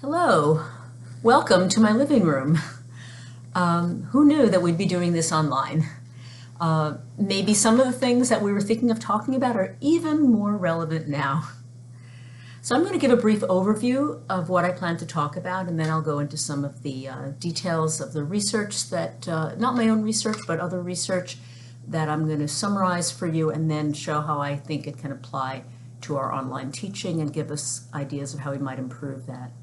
Hello, welcome to my living room. Who knew that we'd be doing this online? Maybe some of the things that we were thinking of talking about are even more relevant now. So I'm going to give a brief overview of what I plan to talk about, and then I'll go into some of the details of the research that, not my own research, but other research that I'm going to summarize for you, and then show how I think it can apply to our online teaching and give us ideas of how we might improve that.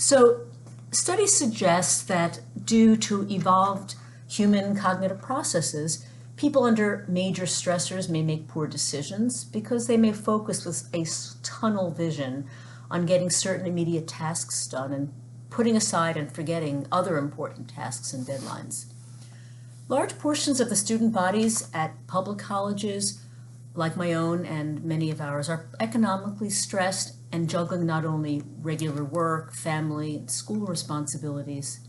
So studies suggest that due to evolved human cognitive processes, people under major stressors may make poor decisions because they may focus with a tunnel vision on getting certain immediate tasks done and putting aside and forgetting other important tasks and deadlines. Large portions of the student bodies at public colleges, like my own and many of ours, are economically stressed and juggling not only regular work, family, and school responsibilities,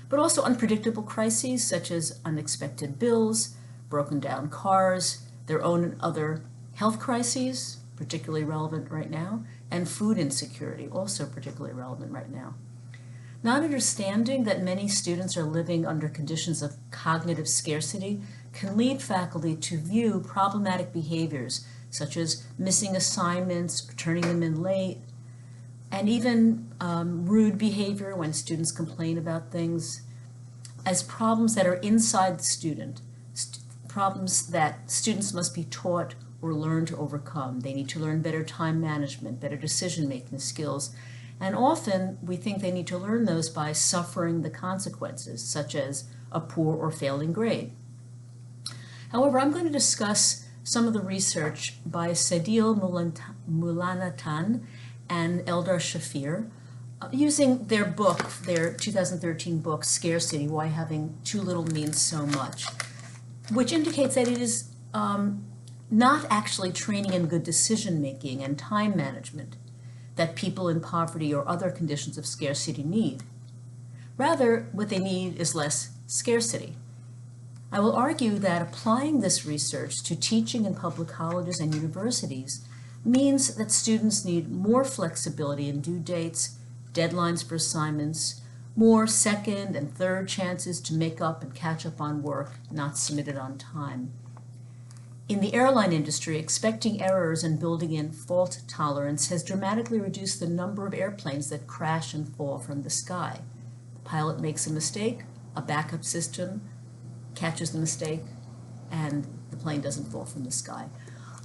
but also unpredictable crises such as unexpected bills, broken down cars, their own and other health crises, particularly relevant right now, and food insecurity, also particularly relevant right now. Not understanding that many students are living under conditions of cognitive scarcity can lead faculty to view problematic behaviors such as missing assignments, turning them in late, and even rude behavior when students complain about things as problems that are inside the student, problems that students must be taught or learn to overcome. They need to learn better time management, better decision-making skills, and often we think they need to learn those by suffering the consequences, such as a poor or failing grade. However, I'm going to discuss some of the research by Sendhil, Mullainathan, and Eldar Shafir, using their book, their 2013 book, Scarcity, Why Having Too Little Means So Much, which indicates that it is not actually training in good decision-making and time management that people in poverty or other conditions of scarcity need. Rather, what they need is less scarcity. I will argue that applying this research to teaching in public colleges and universities means that students need more flexibility in due dates, deadlines for assignments, more second and third chances to make up and catch up on work not submitted on time. In the airline industry, expecting errors and building in fault tolerance has dramatically reduced the number of airplanes that crash and fall from the sky. The pilot makes a mistake, a backup system catches the mistake, and the plane doesn't fall from the sky.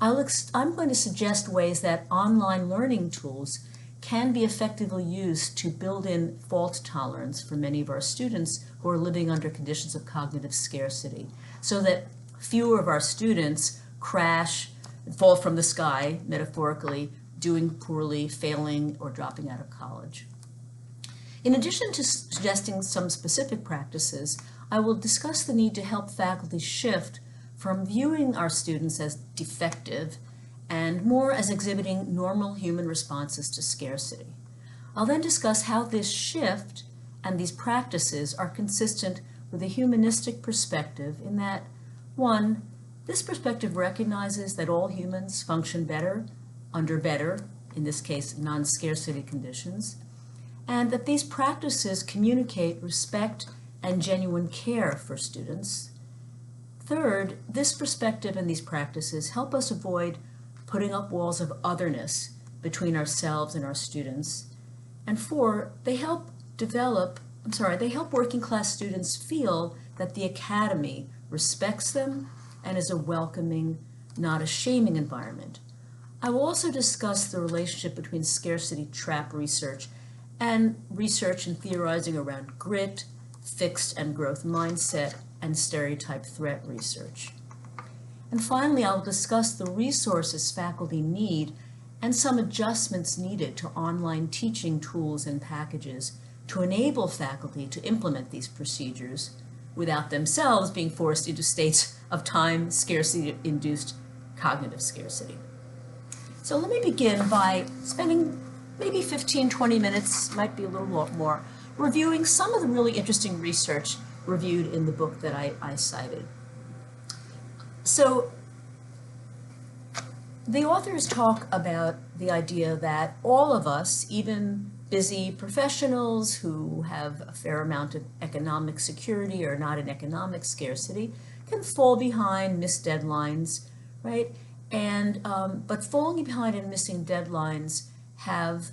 I'm going to suggest ways that online learning tools can be effectively used to build in fault tolerance for many of our students who are living under conditions of cognitive scarcity, so that fewer of our students crash and fall from the sky, metaphorically, doing poorly, failing, or dropping out of college. In addition to suggesting some specific practices, I will discuss the need to help faculty shift from viewing our students as defective and more as exhibiting normal human responses to scarcity. I'll then discuss how this shift and these practices are consistent with a humanistic perspective in that, one, this perspective recognizes that all humans function better under better, in this case, non-scarcity conditions, and that these practices communicate respect and genuine care for students. Third, this perspective and these practices help us avoid putting up walls of otherness between ourselves and our students. And four, they help working class students feel that the academy respects them and is a welcoming, not a shaming environment. I will also discuss the relationship between scarcity trap research and research and theorizing around grit, fixed and growth mindset, and stereotype threat research. And finally, I'll discuss the resources faculty need and some adjustments needed to online teaching tools and packages to enable faculty to implement these procedures without themselves being forced into states of time scarcity-induced cognitive scarcity. So let me begin by spending maybe 15, 20 minutes, might be a little more, reviewing some of the really interesting research reviewed in the book that I cited. So the authors talk about the idea that all of us, even busy professionals who have a fair amount of economic security or not in economic scarcity can fall behind, miss deadlines, right? And but falling behind and missing deadlines have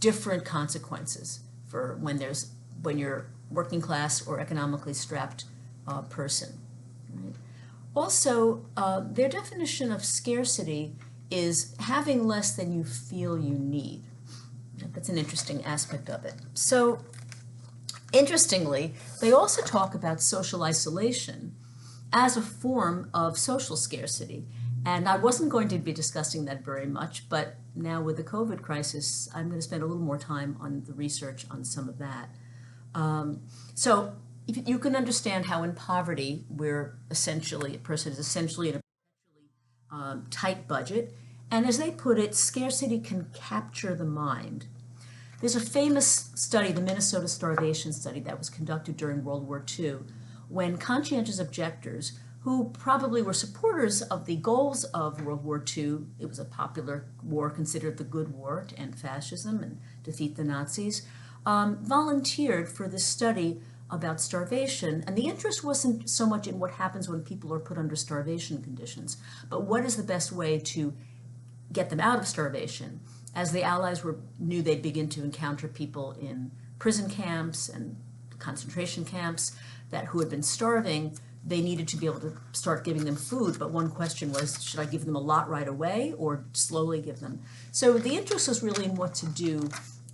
different consequences for when you're working class or economically strapped person. Right? Also, their definition of scarcity is having less than you feel you need. That's an interesting aspect of it. So, interestingly, they also talk about social isolation as a form of social scarcity. And I wasn't going to be discussing that very much, but now with the COVID crisis, I'm going to spend a little more time on the research on some of that. So if you can understand how in poverty, a person is essentially in a tight budget, and as they put it, scarcity can capture the mind. There's a famous study, the Minnesota starvation study, that was conducted during World War II, when conscientious objectors, who probably were supporters of the goals of World War II, it was a popular war, considered the good war to end fascism and defeat the Nazis, volunteered for this study about starvation. And the interest wasn't so much in what happens when people are put under starvation conditions, but what is the best way to get them out of starvation. As the Allies knew they'd begin to encounter people in prison camps and concentration camps who had been starving, they needed to be able to start giving them food. But one question was, should I give them a lot right away or slowly give them? So the interest was really in what to do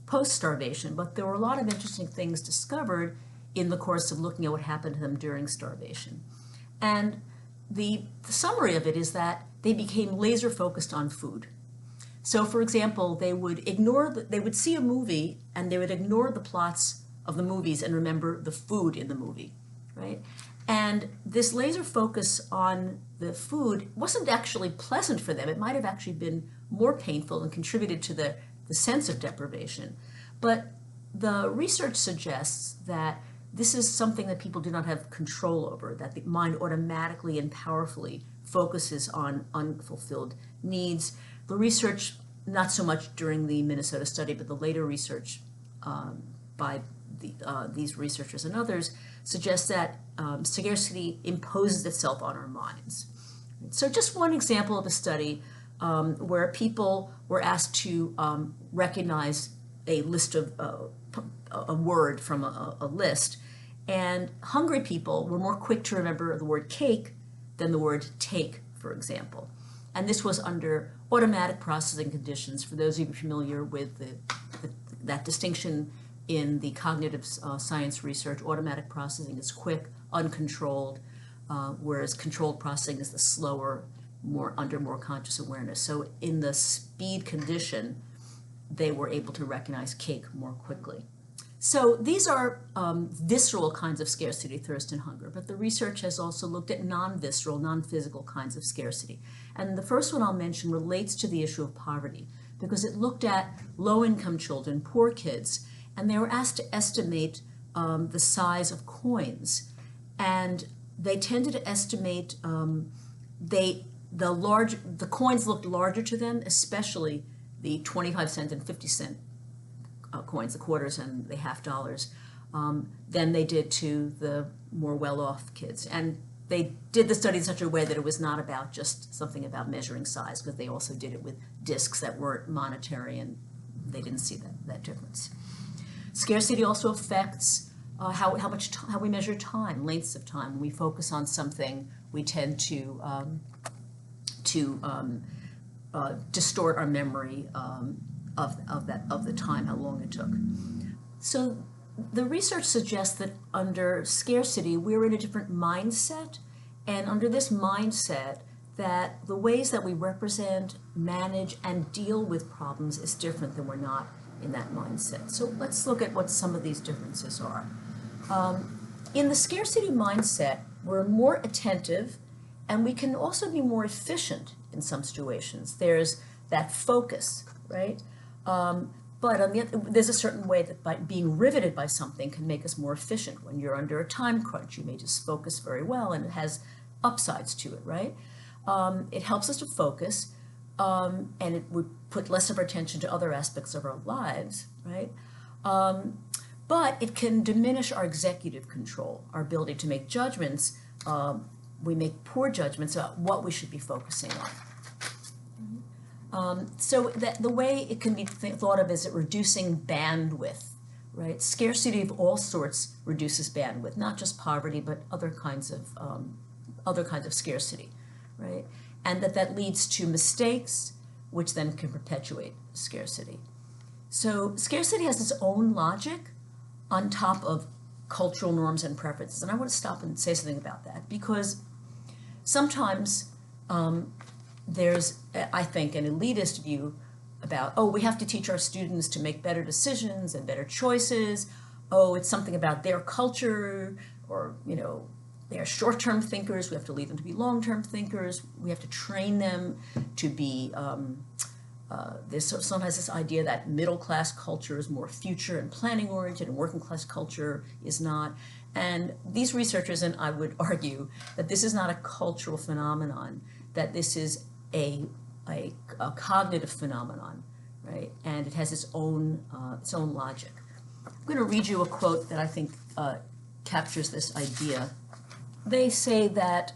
post-starvation, but there were a lot of interesting things discovered in the course of looking at what happened to them during starvation. And the summary of it is that they became laser focused on food. So, for example, they would see a movie and they would ignore the plots of the movies and remember the food in the movie, right? And this laser focus on the food wasn't actually pleasant for them. It might have actually been more painful and contributed to the sense of deprivation. But the research suggests that this is something that people do not have control over, that the mind automatically and powerfully focuses on unfulfilled needs. The research, not so much during the Minnesota study, but the later research by these researchers and others, suggests that scarcity imposes itself on our minds. So just one example of a study where people were asked to recognize a list of a word from a list, and hungry people were more quick to remember the word cake than the word take, for example. And this was under automatic processing conditions. For those of you familiar with that distinction in the cognitive science research, automatic processing is quick, uncontrolled, whereas controlled processing is the slower, under more conscious awareness. So in the speed condition, they were able to recognize cake more quickly. So these are visceral kinds of scarcity, thirst and hunger, but the research has also looked at non-visceral, non-physical kinds of scarcity. And the first one I'll mention relates to the issue of poverty, because it looked at low-income children, poor kids, and they were asked to estimate the size of coins. And they tended to estimate, the coins looked larger to them, especially the 25-cent and 50-cent coins, the quarters and the half dollars, than they did to the more well-off kids. And they did the study in such a way that it was not about just something about measuring size, because they also did it with discs that weren't monetary, and they didn't see that difference. Scarcity also affects how we measure time, lengths of time. When we focus on something, we tend to distort our memory of the time, how long it took. So the research suggests that under scarcity, we're in a different mindset, and under this mindset, that the ways that we represent, manage, and deal with problems is different than we're not in that mindset. So let's look at what some of these differences are. In the scarcity mindset, we're more attentive, and we can also be more efficient in some situations. There's that focus, right? But on there's a certain way that by being riveted by something can make us more efficient. When you're under a time crunch, you may just focus very well, and it has upsides to it, right? It helps us to focus. and it would put less of our attention to other aspects of our lives, right? But it can diminish our executive control, our ability to make judgments. We make poor judgments about what we should be focusing on. So that the way it can be thought of as reducing bandwidth, right? Scarcity of all sorts reduces bandwidth, not just poverty, but other kinds of scarcity, right? And that leads to mistakes, which then can perpetuate scarcity. So scarcity has its own logic on top of cultural norms and preferences. And I want to stop and say something about that, because sometimes there's, I think, an elitist view about, oh, we have to teach our students to make better decisions and better choices. Oh, it's something about their culture, or, they're short-term thinkers. We have to lead them to be long-term thinkers. We have to train them to be, there's sometimes this idea that middle-class culture is more future and planning-oriented and working-class culture is not. And these researchers, and I would argue that this is not a cultural phenomenon, that this is a cognitive phenomenon, right? And it has its own logic. I'm going to read you a quote that I think captures this idea. They say that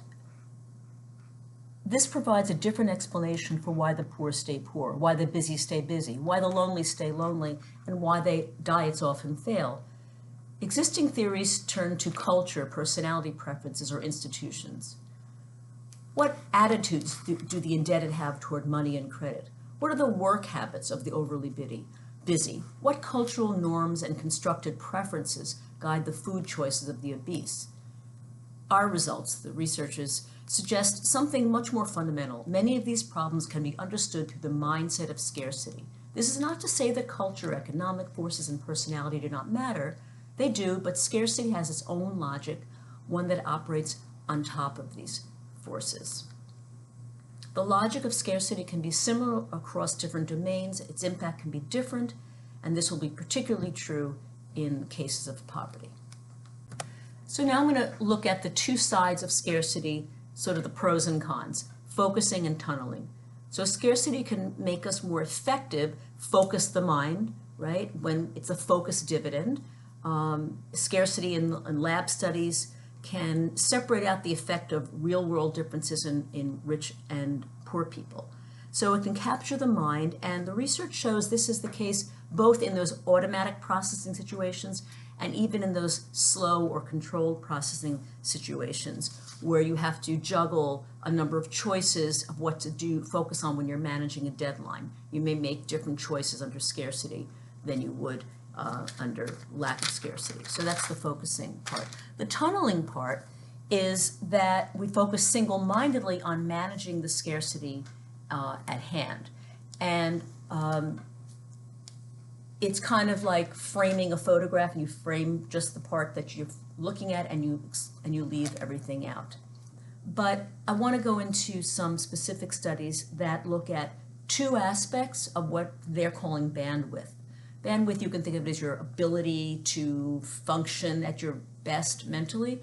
this provides a different explanation for why the poor stay poor, why the busy stay busy, why the lonely stay lonely, and why diets often fail. Existing theories turn to culture, personality preferences, or institutions. What attitudes do the indebted have toward money and credit? What are the work habits of the overly busy? What cultural norms and constructed preferences guide the food choices of the obese? Our results, the researchers, suggest something much more fundamental. Many of these problems can be understood through the mindset of scarcity. This is not to say that culture, economic forces, and personality do not matter. They do, but scarcity has its own logic, one that operates on top of these forces. The logic of scarcity can be similar across different domains. Its impact can be different, and this will be particularly true in cases of poverty. So now I'm going to look at the two sides of scarcity, sort of the pros and cons, focusing and tunneling. So scarcity can make us more effective, focus the mind, right, when it's a focus dividend. Scarcity in lab studies can separate out the effect of real-world differences in rich and poor people. So it can capture the mind, and the research shows this is the case both in those automatic processing situations and even in those slow or controlled processing situations where you have to juggle a number of choices of what to focus on when you're managing a deadline. You may make different choices under scarcity than you would under lack of scarcity. So that's the focusing part. The tunneling part is that we focus single-mindedly on managing the scarcity at hand. And it's kind of like framing a photograph, and you frame just the part that you're looking at, and you leave everything out. But I want to go into some specific studies that look at two aspects of what they're calling bandwidth. Bandwidth, you can think of it as your ability to function at your best mentally,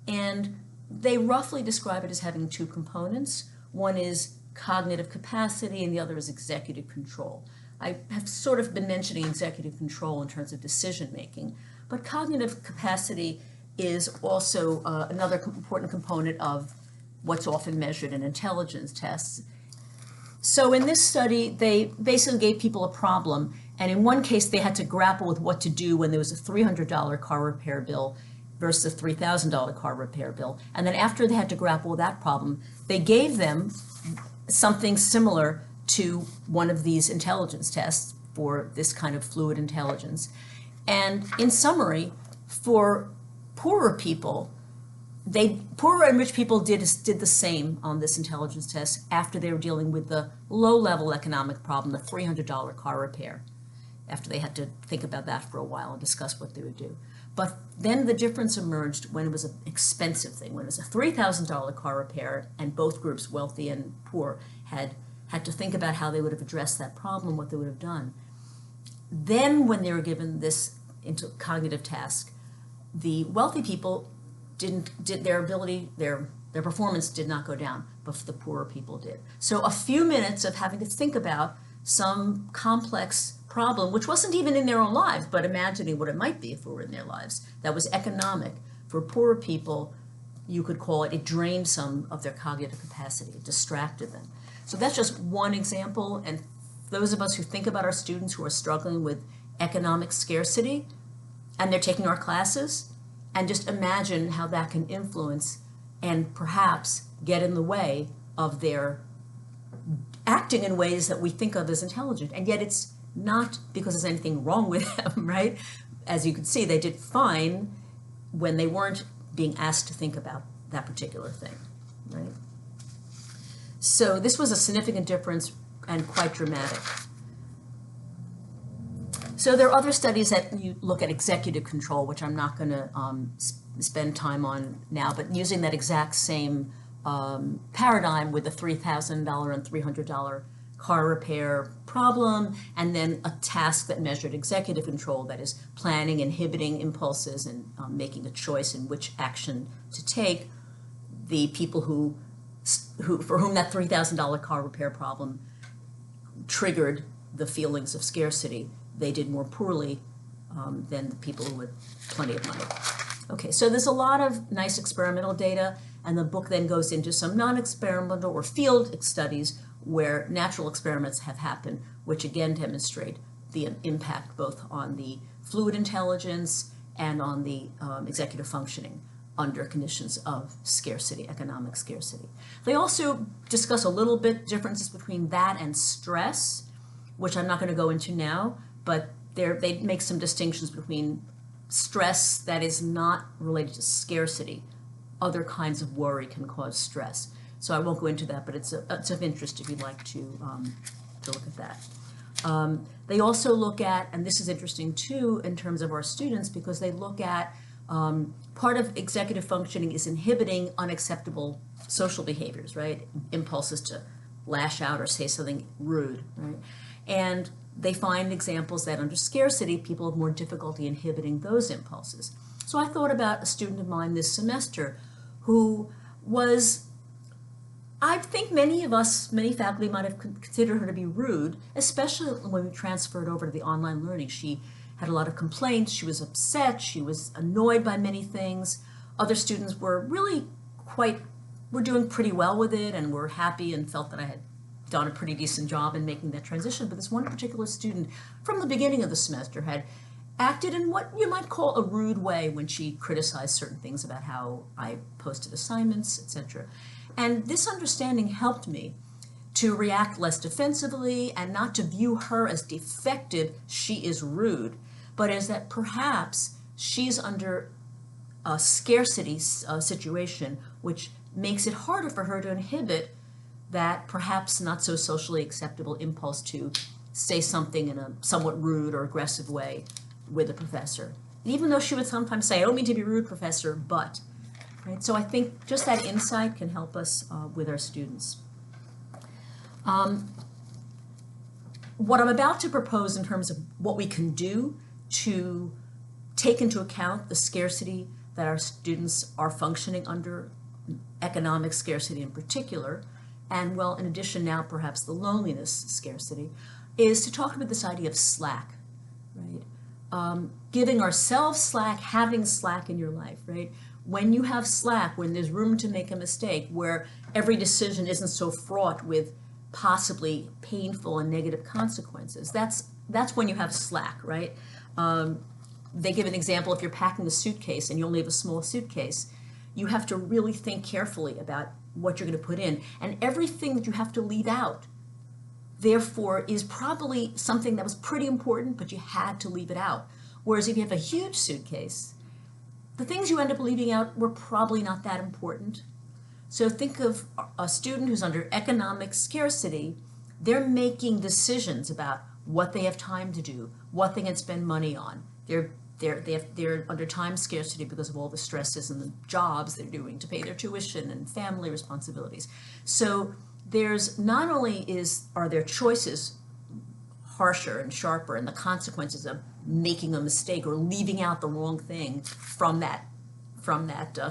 and they roughly describe it as having two components. One is cognitive capacity, and the other is executive control. I have sort of been mentioning executive control in terms of decision making, but cognitive capacity is also another important component of what's often measured in intelligence tests. So in this study, they basically gave people a problem, and in one case they had to grapple with what to do when there was a $300 car repair bill versus a $3,000 car repair bill. And then after they had to grapple with that problem, they gave them something similar to one of these intelligence tests for this kind of fluid intelligence. And in summary, for poorer people, poorer and rich people did the same on this intelligence test after they were dealing with the low-level economic problem, the $300 car repair, after they had to think about that for a while and discuss what they would do. But then the difference emerged when it was an expensive thing, when it was a $3,000 car repair, and both groups, wealthy and poor, had to think about how they would have addressed that problem, what they would have done. Then when they were given this cognitive task, the wealthy people their Their performance did not go down, but the poorer people did. So a few minutes of having to think about some complex problem, which wasn't even in their own lives, but imagining what it might be if it were in their lives, that was economic. For poorer people, you could call it, it drained some of their cognitive capacity, it distracted them. So that's just one example, and those of us who think about our students who are struggling with economic scarcity, and they're taking our classes, and just imagine how that can influence and perhaps get in the way of their acting in ways that we think of as intelligent. And yet it's not because there's anything wrong with them, right? As you can see, they did fine when they weren't being asked to think about that particular thing, right? So this was a significant difference and quite dramatic. So there are other studies that you look at executive control, which I'm not going to spend time on now, but using that exact same paradigm with the $3,000 and $300 car repair problem, and then a task that measured executive control, that is planning, inhibiting impulses, and making a choice in which action to take. The people who for whom that $3,000 car repair problem triggered the feelings of scarcity, they did more poorly than the people who had plenty of money. Okay, so there's a lot of nice experimental data, and the book then goes into some non-experimental or field studies where natural experiments have happened, which again demonstrate the impact both on the fluid intelligence and on the executive functioning under conditions of scarcity, economic scarcity. They also discuss a little bit differences between that and stress, which I'm not going to go into now, but they make some distinctions between stress that is not related to scarcity. Other kinds of worry can cause stress. So I won't go into that, but it's of interest if you'd like to look at that. They also look at, and this is interesting too in terms of our students, because they look at part of executive functioning is inhibiting unacceptable social behaviors, right? Impulses to lash out or say something rude, right? And they find examples that under scarcity, people have more difficulty inhibiting those impulses. So I thought about a student of mine this semester who was, I think many of us, many faculty might have considered her to be rude, especially when we transferred over to the online learning. She had a lot of complaints, she was upset, she was annoyed by many things. Other students were really were doing pretty well with it and were happy and felt that I had done a pretty decent job in making that transition. But this one particular student, from the beginning of the semester, had acted in what you might call a rude way when she criticized certain things about how I posted assignments, etc. And this understanding helped me to react less defensively and not to view her as defective, she is rude, but as that perhaps she's under a scarcity situation, which makes it harder for her to inhibit that perhaps not so socially acceptable impulse to say something in a somewhat rude or aggressive way with a professor. Even though she would sometimes say, I don't mean to be rude, professor, but, right? So I think just that insight can help us with our students. What I'm about to propose in terms of what we can do to take into account the scarcity that our students are functioning under, economic scarcity in particular, and well, in addition now perhaps the loneliness scarcity, is to talk about this idea of slack, right? Giving ourselves slack, having slack in your life, right? When you have slack, when there's room to make a mistake, where every decision isn't so fraught with possibly painful and negative consequences, that's when you have slack, right? They give an example, if you're packing a suitcase and you only have a small suitcase, you have to really think carefully about what you're going to put in. And everything that you have to leave out, therefore, is probably something that was pretty important, but you had to leave it out. Whereas if you have a huge suitcase, the things you end up leaving out were probably not that important. So think of a student who's under economic scarcity. They're making decisions about what they have time to do, what they can spend money on. They're under time scarcity because of all the stresses and the jobs they're doing to pay their tuition and family responsibilities. So there's not only are their choices harsher and sharper, and the consequences of making a mistake or leaving out the wrong thing from that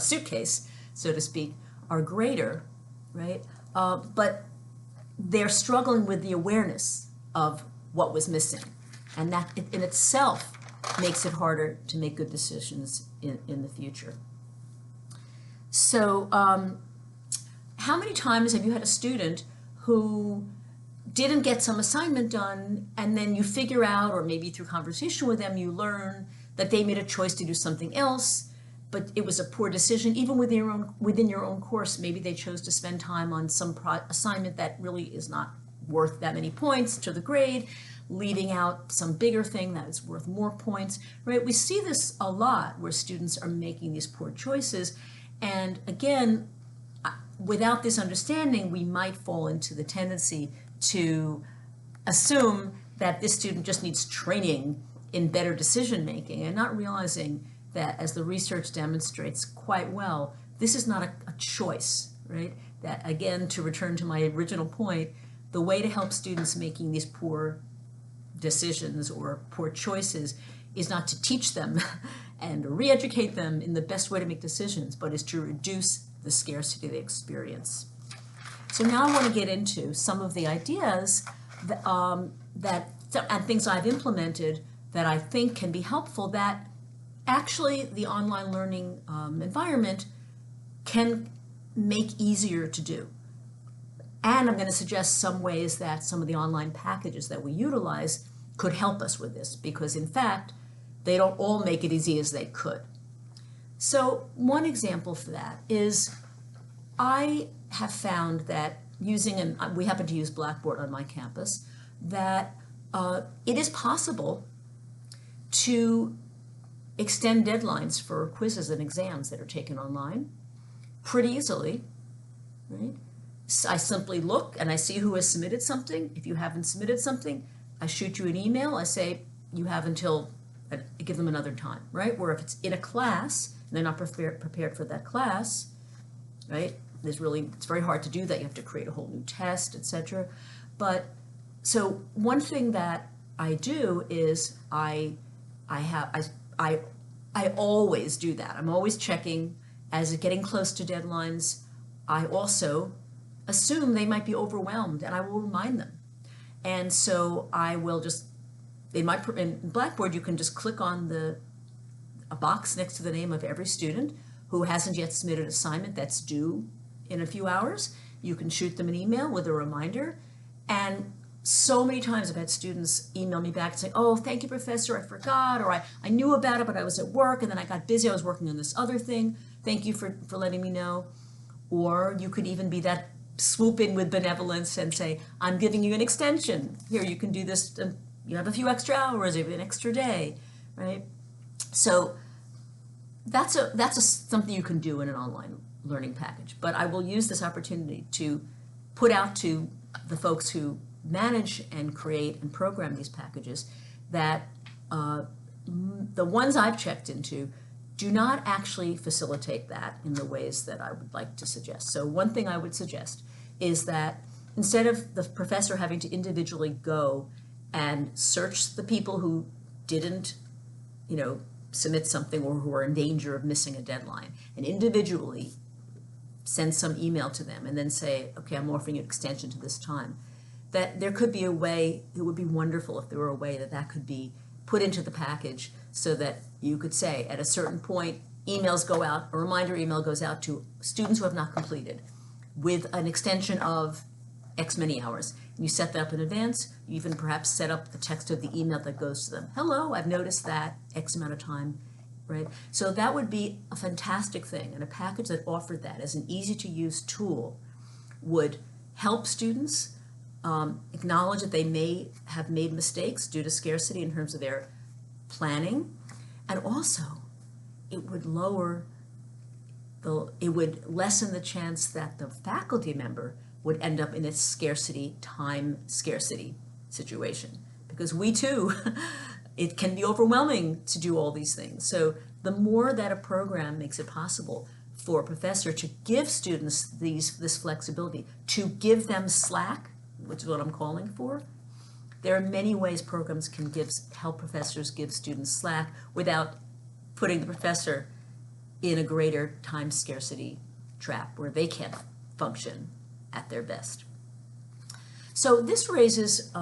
suitcase, so to speak, are greater, right? But they're struggling with the awareness of what was missing. And that in itself makes it harder to make good decisions in the future. So how many times have you had a student who didn't get some assignment done, and then you figure out, or maybe through conversation with them, you learn that they made a choice to do something else, but it was a poor decision, even within your own course. Maybe they chose to spend time on some assignment that really is not worth that many points to the grade, leaving out some bigger thing that is worth more points, right? We see this a lot where students are making these poor choices. And again, without this understanding, we might fall into the tendency to assume that this student just needs training in better decision making, and not realizing that, as the research demonstrates quite well, this is not a choice, right? That, again, to return to my original point, the way to help students making these poor decisions or poor choices is not to teach them and re-educate them in the best way to make decisions, but is to reduce the scarcity they experience. So now I want to get into some of the ideas and things I've implemented that I think can be helpful, that actually the online learning environment can make easier to do. And I'm going to suggest some ways that some of the online packages that we utilize could help us with this, because in fact, they don't all make it easy as they could. So one example for that is, I have found that we happen to use Blackboard on my campus, that it is possible to extend deadlines for quizzes and exams that are taken online pretty easily, right? I simply look and I see who has submitted something. If you haven't submitted something, I shoot you an email. I say you have until, I give them another time, right? Where if it's in a class and they're not prepared for that class, right? It's very hard to do that. You have to create a whole new test, etc. But so one thing that I do is I always do that. I'm always checking as it's getting close to deadlines. I also assume they might be overwhelmed, and I will remind them. And so I will just, in Blackboard, you can just click on a box next to the name of every student who hasn't yet submitted an assignment that's due in a few hours. You can shoot them an email with a reminder. And so many times I've had students email me back saying, oh, thank you, Professor, I forgot, or I knew about it, but I was at work, and then I got busy, I was working on this other thing. Thank you for letting me know. Or you could even be that swoop in with benevolence and say, I'm giving you an extension. Here, you can do this, and you have a few extra hours, you have an extra day, right? So that's something you can do in an online learning package. But I will use this opportunity to put out to the folks who manage and create and program these packages that the ones I've checked into do not actually facilitate that in the ways that I would like to suggest. So one thing I would suggest is that instead of the professor having to individually go and search the people who didn't, submit something or who are in danger of missing a deadline, and individually send some email to them and then say, okay, I'm offering you an extension to this time, that there could be a way, it would be wonderful if there were a way that could be put into the package so that you could say at a certain point, emails go out, a reminder email goes out to students who have not completed with an extension of X many hours. You set that up in advance. You even perhaps set up the text of the email that goes to them. Hello, I've noticed that X amount of time, right? So that would be a fantastic thing, and a package that offered that as an easy to use tool would help students acknowledge that they may have made mistakes due to scarcity in terms of their planning, and also it would lessen the chance that the faculty member would end up in a time scarcity situation, because we too, it can be overwhelming to do all these things. So the more that a program makes it possible for a professor to give students this flexibility, to give them slack, which is what I'm calling for. There are many ways programs can help professors give students slack without putting the professor in a greater time scarcity trap where they can't function at their best. So this raises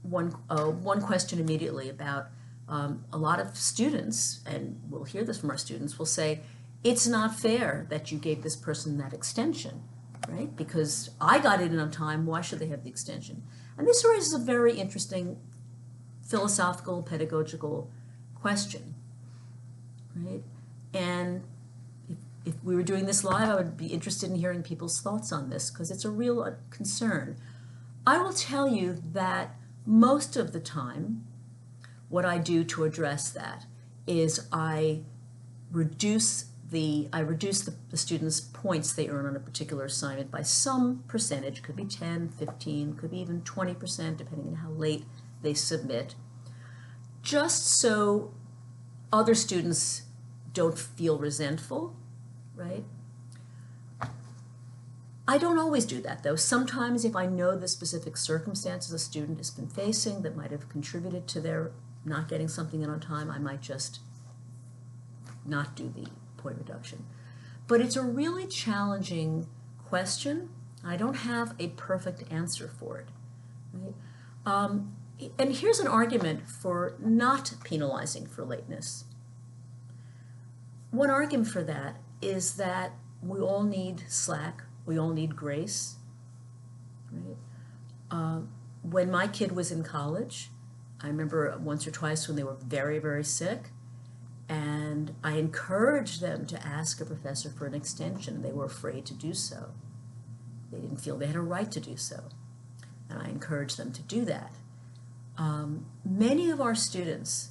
one question immediately about a lot of students, and we'll hear this from our students, will say, it's not fair that you gave this person that extension, right? Because I got it in on time, why should they have the extension? And this raises a very interesting philosophical, pedagogical question, right? And if we were doing this live, I would be interested in hearing people's thoughts on this because it's a real concern. I will tell you that most of the time, what I do to address that is I reduce the students' points they earn on a particular assignment by some percentage, could be 10, 15, could be even 20%, depending on how late they submit, just so other students don't feel resentful, right? I don't always do that, though. Sometimes if I know the specific circumstances a student has been facing that might have contributed to their not getting something in on time, I might just not do the point reduction. But it's a really challenging question. I don't have a perfect answer for it, right? And here's an argument for not penalizing for lateness. One argument for that is that we all need slack, we all need grace, right? When my kid was in college, I remember once or twice when they were very, very sick, and I encouraged them to ask a professor for an extension. They were afraid to do so. They didn't feel they had a right to do so. And I encouraged them to do that. Many of our students,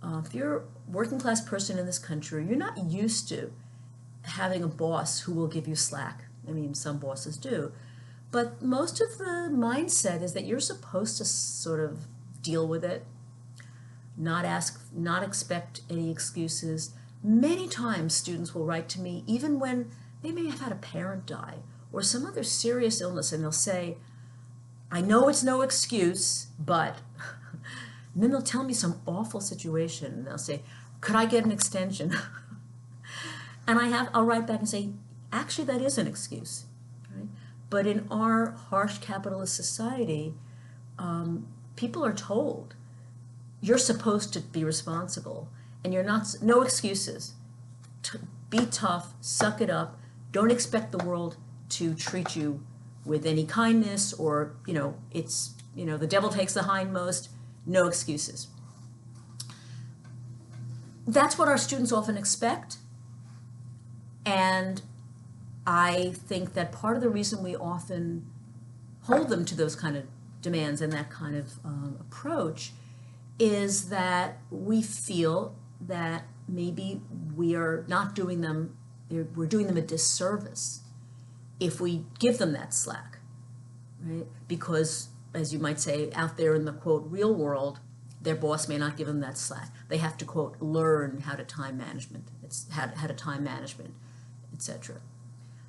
if you're a working class person in this country, you're not used to having a boss who will give you slack. I mean, some bosses do. But most of the mindset is that you're supposed to sort of deal with it, not expect any excuses. Many times students will write to me, even when they may have had a parent die or some other serious illness, and they'll say, I know it's no excuse, but, and then they'll tell me some awful situation, and they'll say, could I get an extension? And I'll write back and say, actually, that is an excuse, right? But in our harsh capitalist society, people are told, you're supposed to be responsible, and you're not, no excuses. Be tough, suck it up, don't expect the world to treat you with any kindness, or, the devil takes the hindmost, no excuses. That's what our students often expect, and I think that part of the reason we often hold them to those kind of demands and that kind of approach is that we feel that maybe we are not doing them, we're doing them a disservice if we give them that slack, right? Because, as you might say, out there in the, quote, real world, their boss may not give them that slack. They have to, quote, learn how to time management, how to time management, etc.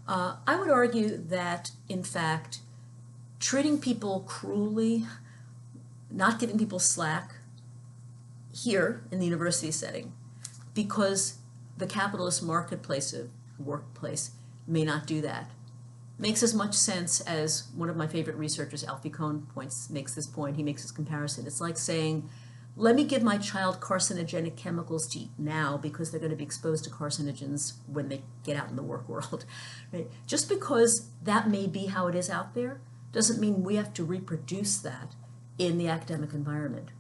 I would argue that, in fact, treating people cruelly, not giving people slack here in the university setting, because the capitalist marketplace of workplace may not do that, makes as much sense as one of my favorite researchers, Alfie Kohn, makes this point. He makes this comparison. It's like saying, let me give my child carcinogenic chemicals to eat now because they're going to be exposed to carcinogens when they get out in the work world. Right? Just because that may be how it is out there doesn't mean we have to reproduce that in the academic environment.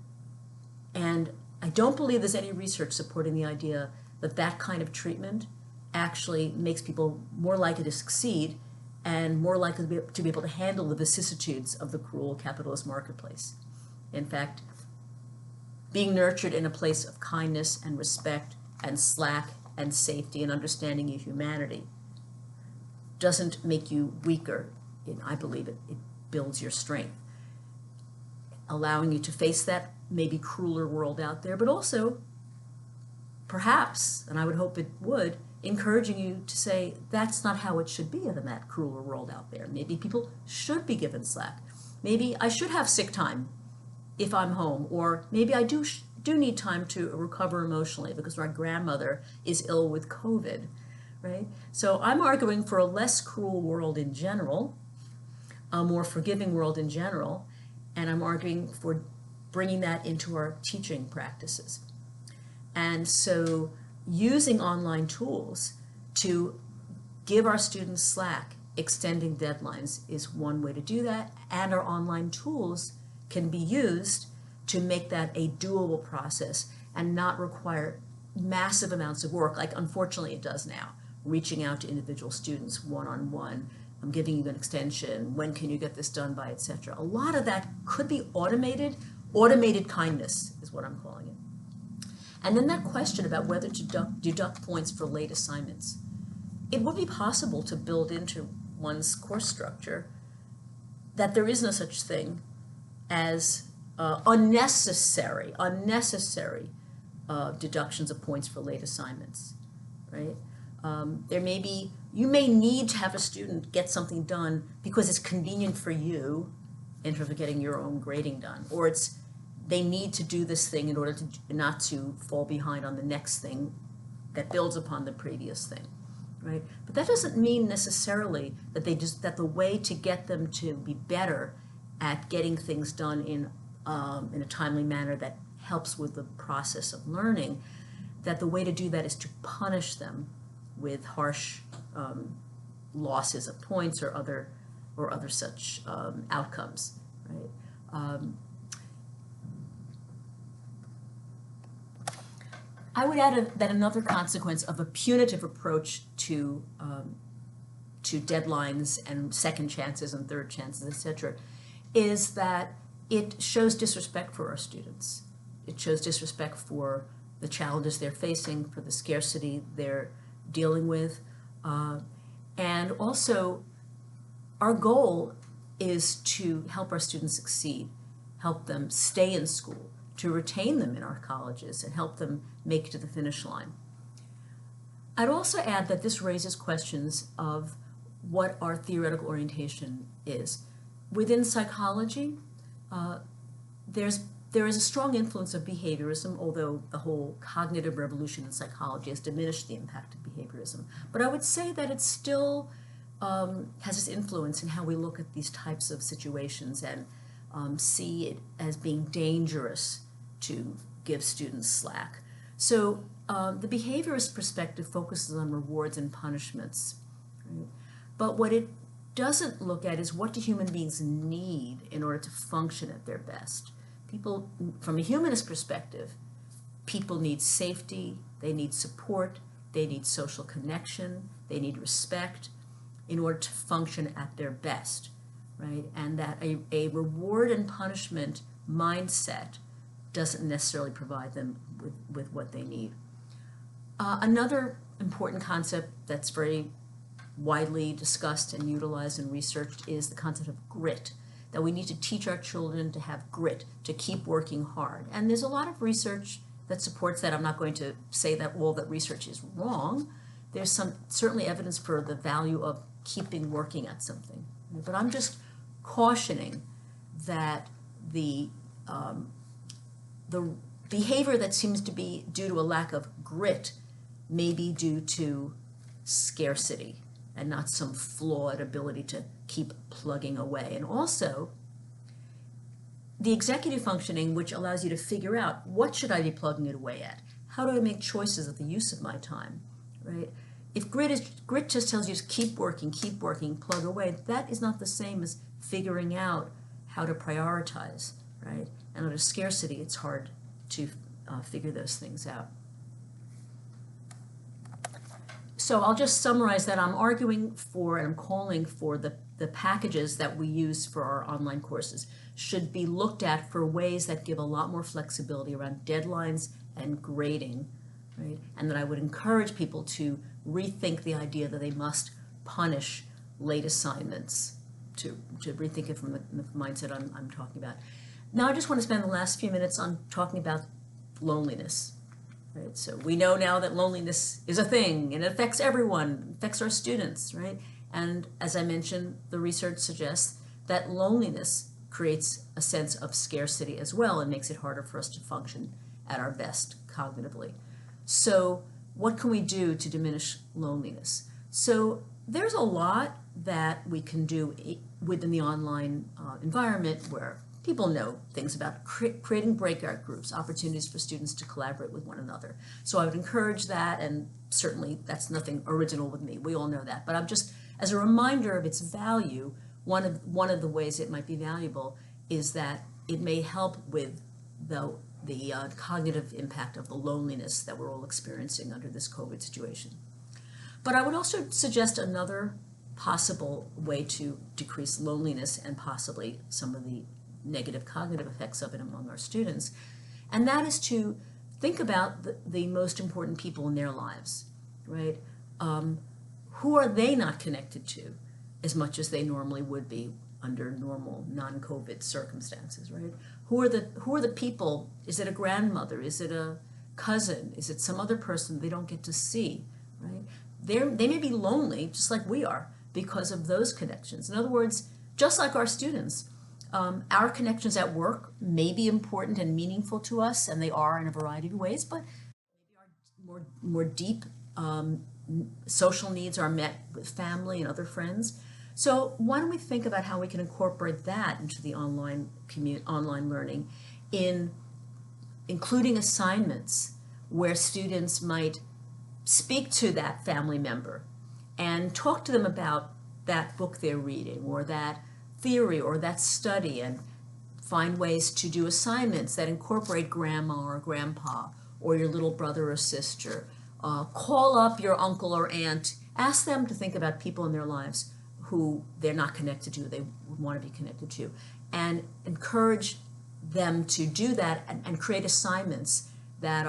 And I don't believe there's any research supporting the idea that that kind of treatment actually makes people more likely to succeed and more likely to be able to handle the vicissitudes of the cruel capitalist marketplace. In fact, being nurtured in a place of kindness and respect and slack and safety and understanding of humanity doesn't make you weaker. I believe it builds your strength, allowing you to face that maybe crueler world out there, but also perhaps, and I would hope it would, encouraging you to say that's not how it should be in that crueler world out there. Maybe people should be given slack. Maybe I should have sick time if I'm home, or maybe I do need time to recover emotionally because my grandmother is ill with COVID, right? So I'm arguing for a less cruel world in general, a more forgiving world in general, and I'm arguing for bringing that into our teaching practices. And so using online tools to give our students slack, extending deadlines is one way to do that, and our online tools can be used to make that a doable process and not require massive amounts of work, like unfortunately it does now, reaching out to individual students one-on-one, I'm giving you an extension, when can you get this done by, etc. A lot of that could be automated. Automated kindness is what I'm calling it. And then that question about whether to deduct points for late assignments. It would be possible to build into one's course structure that there is no such thing as unnecessary deductions of points for late assignments, right? You may need to have a student get something done because it's convenient for you in terms of getting your own grading done, or they need to do this thing in order to not to fall behind on the next thing that builds upon the previous thing, right? But that doesn't mean necessarily that that the way to get them to be better at getting things done in a timely manner that helps with the process of learning, that the way to do that is to punish them with harsh losses of points or other such outcomes, right? I would add that another consequence of a punitive approach to deadlines and second chances and third chances, etc., is that it shows disrespect for our students. It shows disrespect for the challenges they're facing, for the scarcity they're dealing with, and also our goal is to help our students succeed, help them stay in school, to retain them in our colleges and help them make it to the finish line. I'd also add that this raises questions of what our theoretical orientation is. Within psychology, there is a strong influence of behaviorism, although the whole cognitive revolution in psychology has diminished the impact of behaviorism. But I would say that it still has its influence in how we look at these types of situations and see it as being dangerous to give students slack. So the behaviorist perspective focuses on rewards and punishments, right? But what it doesn't look at is what do human beings need in order to function at their best. People, from a humanist perspective, people need safety, they need support, they need social connection, they need respect in order to function at their best, right? And that a reward and punishment mindset doesn't necessarily provide them with what they need. Another important concept that's very widely discussed and utilized and researched is the concept of grit, that we need to teach our children to have grit, to keep working hard. And there's a lot of research that supports that. I'm not going to say that all that research is wrong. There's certainly evidence for the value of keeping working at something. But I'm just cautioning that the behavior that seems to be due to a lack of grit may be due to scarcity and not some flawed ability to keep plugging away. And also, the executive functioning, which allows you to figure out what should I be plugging it away at? How do I make choices of the use of my time, right? If grit just tells you to keep working, plug away, that is not the same as figuring out how to prioritize, right? And under scarcity, it's hard to figure those things out. So I'll just summarize that I'm arguing for and I'm calling for the packages that we use for our online courses should be looked at for ways that give a lot more flexibility around deadlines and grading, right? And that I would encourage people to rethink the idea that they must punish late assignments, to rethink it from the mindset I'm talking about. Now I just want to spend the last few minutes on talking about loneliness. Right? So we know now that loneliness is a thing and it affects everyone, affects our students, right? And as I mentioned, the research suggests that loneliness creates a sense of scarcity as well and makes it harder for us to function at our best cognitively. So what can we do to diminish loneliness? So there's a lot that we can do within the online environment where people know things about creating breakout groups, opportunities for students to collaborate with one another. So I would encourage that, and certainly that's nothing original with me. We all know that. But I'm just, as a reminder of its value, one of the ways it might be valuable is that it may help with the cognitive impact of the loneliness that we're all experiencing under this COVID situation. But I would also suggest another possible way to decrease loneliness and possibly some of the negative cognitive effects of it among our students, and that is to think about the most important people in their lives, right? Who are they not connected to as much as they normally would be under normal non-COVID circumstances, right? Who are the people? Is it a grandmother? Is it a cousin? Is it some other person they don't get to see, right? They may be lonely, just like we are, because of those connections. In other words, just like our students, our connections at work may be important and meaningful to us, and they are in a variety of ways, but maybe our more deep social needs are met with family and other friends. So why don't we think about how we can incorporate that into the online learning, in including assignments where students might speak to that family member and talk to them about that book they're reading or that theory or that study, and find ways to do assignments that incorporate grandma or grandpa or your little brother or sister. Call up your uncle or aunt. Ask them to think about people in their lives who they're not connected to, they would want to be connected to, and encourage them to do that, and create assignments that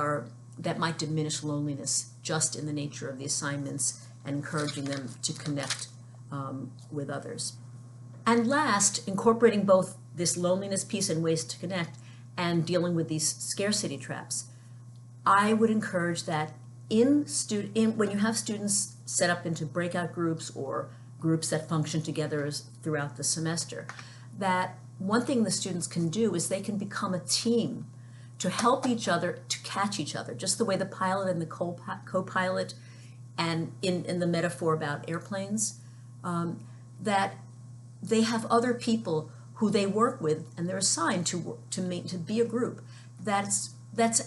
might diminish loneliness just in the nature of the assignments, and encouraging them to connect with others. And last, incorporating both this loneliness piece and ways to connect and dealing with these scarcity traps. I would encourage that when you have students set up into breakout groups or groups that function together throughout the semester, that one thing the students can do is they can become a team to help each other to catch each other, just the way the pilot and the co-pilot, and in the metaphor about airplanes, that they have other people who they work with, and they're assigned to be a group. That's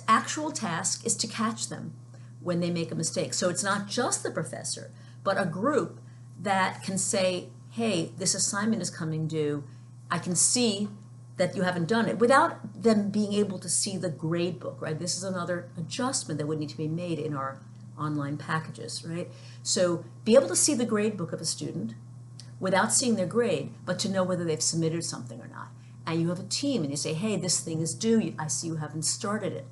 actual task is to catch them when they make a mistake. So it's not just the professor, but a group that can say, hey, this assignment is coming due. I can see that you haven't done it, without them being able to see the grade book, right? This is another adjustment that would need to be made in our online packages, right? So be able to see the grade book of a student without seeing their grade, but to know whether they've submitted something or not. And you have a team and you say, hey, this thing is due. I see you haven't started it.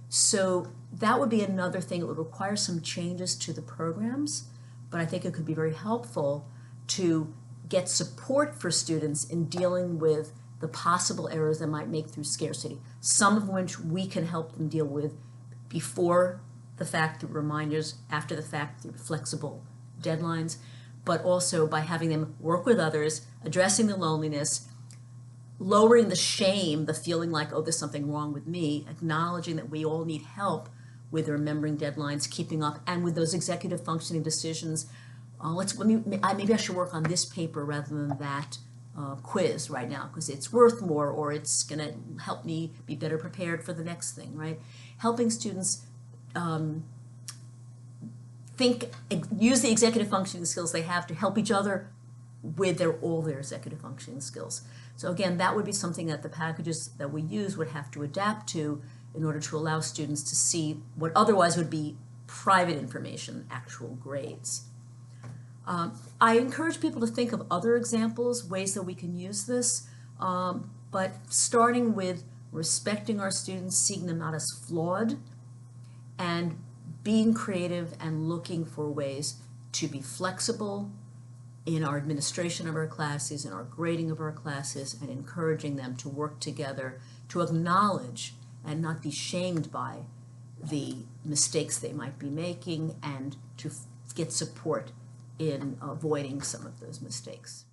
So that would be another thing. It would require some changes to the programs, but I think it could be very helpful to get support for students in dealing with the possible errors they might make through scarcity, some of which we can help them deal with before the fact through reminders, after the fact through flexible deadlines, but also by having them work with others, addressing the loneliness, lowering the shame, the feeling like, oh, there's something wrong with me, acknowledging that we all need help with remembering deadlines, keeping up, and with those executive functioning decisions. Maybe I should work on this paper rather than that quiz right now because it's worth more, or it's going to help me be better prepared for the next thing, right? Helping students use the executive functioning skills they have to help each other with all their executive functioning skills. So again, that would be something that the packages that we use would have to adapt to in order to allow students to see what otherwise would be private information, actual grades. I encourage people to think of other examples, ways that we can use this, but starting with respecting our students, seeing them not as flawed, and being creative and looking for ways to be flexible in our administration of our classes, in our grading of our classes, and encouraging them to work together to acknowledge and not be shamed by the mistakes they might be making, and to get support in avoiding some of those mistakes.